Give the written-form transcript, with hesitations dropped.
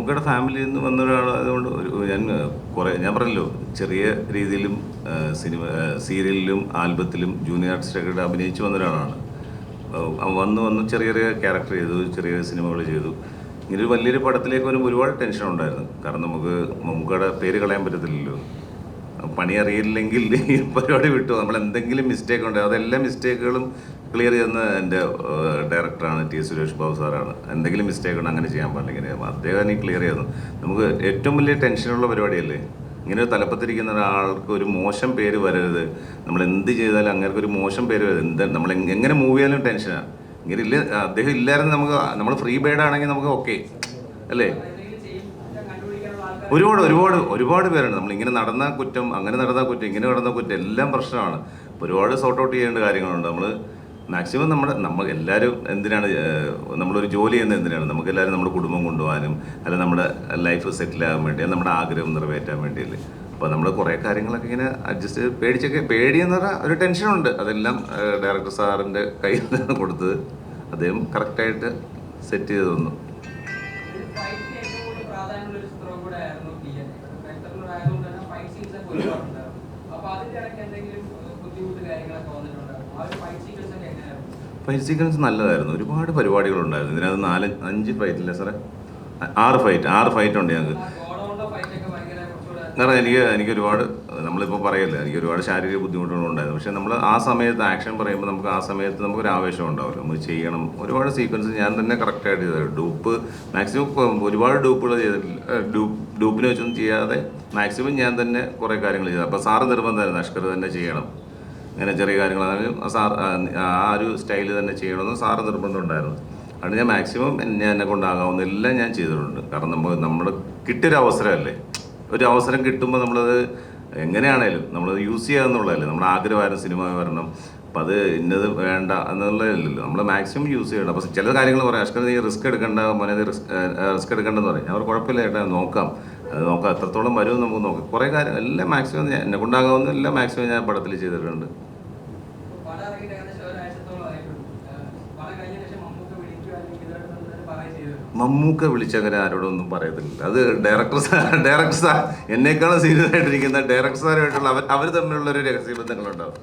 മമ്മൂക്കയുടെ ഫാമിലിയിൽ നിന്ന് വന്ന ഒരാളായതുകൊണ്ട് ഞാൻ പറഞ്ഞല്ലോ ചെറിയ രീതിയിലും സിനിമ സീരിയലിലും ആൽബത്തിലും ജൂനിയർ ആർട്ടിസ്റ്റൊക്കെ അഭിനയിച്ച് വന്ന ഒരാളാണ്. വന്ന് ചെറിയ ചെറിയ ക്യാരക്ടർ ചെയ്തു, ചെറിയ സിനിമകൾ ചെയ്തു. ഇങ്ങനൊരു വലിയൊരു പടത്തിലേക്ക് വരുമ്പോൾ ഒരുപാട് ടെൻഷൻ ഉണ്ടായിരുന്നു. കാരണം നമുക്ക് മമ്മൂക്കയുടെ പേര് കളയാൻ പറ്റത്തില്ലല്ലോ. പണി അറിയില്ലെങ്കിൽ ഈ പരിപാടി വിട്ടു. നമ്മൾ എന്തെങ്കിലും മിസ്റ്റേക്ക് ഉണ്ട്, അതെല്ലാ മിസ്റ്റേക്കുകളും ക്ലിയർ ചെയ്യുന്ന എൻ്റെ ഡയറക്ടറാണ് ടി സുരേഷ് ബാബു സാറാണ്. എന്തെങ്കിലും മിസ്റ്റേക്ക് ഉണ്ട് അങ്ങനെ ചെയ്യാൻ പാടില്ല, ഇങ്ങനെ അദ്ദേഹം ഈ ക്ലിയർ ചെയ്യുന്നു. നമുക്ക് ഏറ്റവും വലിയ ടെൻഷനുള്ള പരിപാടിയല്ലേ ഇങ്ങനെ ഒരു തലപ്പത്തിരിക്കുന്ന ഒരാൾക്ക് ഒരു മോശം പേര് വരരുത്. നമ്മൾ എന്ത് ചെയ്താലും അങ്ങനെ ഒരു മോശം പേര് വരരുത്. നമ്മൾ എങ്ങനെ മൂവ് ചെയ്യാനും ടെൻഷനാണ്. ഇങ്ങനെ ഇല്ല, അദ്ദേഹം ഇല്ലായിരുന്നു നമ്മൾ ഫ്രീ ബേഡ് ആണെങ്കിൽ നമുക്ക് ഓക്കെ അല്ലേ. ഒരുപാട് പേരുണ്ട്. നമ്മളിങ്ങനെ നടന്ന കുറ്റം, അങ്ങനെ നടന്ന കുറ്റം, ഇങ്ങനെ നടന്ന കുറ്റം എല്ലാം പ്രശ്നമാണ്. ഒരുപാട് സോർട്ട് ഔട്ട് ചെയ്യേണ്ട കാര്യങ്ങളുണ്ട്. നമ്മൾ മാക്സിമം നമ്മൾ എല്ലാവരും എന്തിനാണ് നമ്മളൊരു ജോലി ചെയ്യുന്നത്, എന്തിനാണ് നമുക്കെല്ലാവരും നമ്മുടെ കുടുംബം കൊണ്ടുപോകാനും അല്ല നമ്മുടെ ലൈഫ് സെറ്റിലാകാൻ വേണ്ടി, നമ്മുടെ ആഗ്രഹം നിറവേറ്റാൻ വേണ്ടിയല്ലേ. അപ്പോൾ നമ്മൾ കുറേ കാര്യങ്ങളൊക്കെ ഇങ്ങനെ അഡ്ജസ്റ്റ് പേടിയെന്ന് പറഞ്ഞാൽ ഒരു ടെൻഷനുണ്ട്. അതെല്ലാം ഡയറക്ടർ സാറിൻ്റെ കയ്യിൽ നിന്ന് കൊടുത്തത് അദ്ദേഹം കറക്റ്റായിട്ട് സെറ്റ് ചെയ്ത് തന്നു. ഫൈറ്റ് സീക്വൻസ് നല്ലതായിരുന്നു. ഒരുപാട് പരിപാടികളുണ്ടായിരുന്നു ഇതിനകത്ത്. 5 ഫൈറ്റില്ലേ സാറേ? 6 ഫൈറ്റ് ഉണ്ട് ഞങ്ങൾക്ക്. കാരണം എനിക്ക് ഒരുപാട്, നമ്മളിപ്പോൾ പറയല്ലേ, എനിക്ക് ഒരുപാട് ശാരീരിക ബുദ്ധിമുട്ടുകളുണ്ടായിരുന്നു. പക്ഷേ നമ്മൾ ആ സമയത്ത് ആക്ഷൻ പറയുമ്പോൾ നമുക്ക് ആ സമയത്ത് നമുക്കൊരു ആവേശം ഉണ്ടാവില്ല. നമുക്ക് ചെയ്യണം. ഒരുപാട് സീക്വൻസ് ഞാൻ തന്നെ കറക്റ്റായിട്ട് ചെയ്തത്. ഡൂപ്പ് മാക്സിമം ഒരുപാട് ഡൂപ്പുകൾ ചെയ്തിട്ടില്ല. ഡൂപ്പിനെ വെച്ചൊന്നും ചെയ്യാതെ മാക്സിമം ഞാൻ തന്നെ കുറേ കാര്യങ്ങൾ ചെയ്തു. അപ്പോൾ സാറ് നിർബന്ധമായിരുന്നു അഷ്കർ തന്നെ ചെയ്യണം, അങ്ങനെ ചെറിയ കാര്യങ്ങളാണെങ്കിലും സാർ ആ ഒരു സ്റ്റൈൽ തന്നെ ചെയ്യണമെന്ന് സാറ് നിർബന്ധം ഉണ്ടായിരുന്നു. അതുകൊണ്ട് ഞാൻ മാക്സിമം എന്നെ കൊണ്ടാകാവുന്ന എല്ലാം ഞാൻ ചെയ്തിട്ടുണ്ട്. കാരണം നമ്മൾ കിട്ടിയൊരു അവസരമല്ലേ, ഒരു അവസരം കിട്ടുമ്പോൾ നമ്മളത് എങ്ങനെയാണേലും നമ്മളത് യൂസ് ചെയ്യാന്നുള്ളതല്ലേ. നമ്മുടെ ആഗ്രഹമായിരുന്നു സിനിമ വരണം, അപ്പം അത് ഇന്നത് വേണ്ട എന്നുള്ളതല്ലല്ലോ. നമ്മൾ മാക്സിമം യൂസ് ചെയ്യണം. അപ്പോൾ ചില കാര്യങ്ങൾ പറയാം, അഷ്കർ നീ റിസ്ക് എടുക്കേണ്ട, മോനെ റിസ്ക് എടുക്കേണ്ടെന്ന് പറയും. ഞാൻ കുഴപ്പമില്ല ഏട്ടാ, നോക്കാം എത്രത്തോളം വരുമെന്ന് നമുക്ക് നോക്കാം. കുറേ കാര്യം എല്ലാം മാക്സിമം എന്നെ കൊണ്ടാകാവുന്ന എല്ലാം മാക്സിമം ഞാൻ പടത്തിൽ ചെയ്തിട്ടുണ്ട്. മമ്മൂക്ക വിളിച്ചങ്ങനെ ആരോടൊന്നും പറയത്തില്ല. അത് ഡയറക്ടർ സാർ എന്നേക്കാളും സീരിയസ് ആയിട്ടിരിക്കുന്ന ഡയറക്ടർ സാറുമായിട്ടുള്ള അവർ തമ്മിലുള്ളൊരു രഹസ്യ ബന്ധങ്ങളുണ്ടാവും.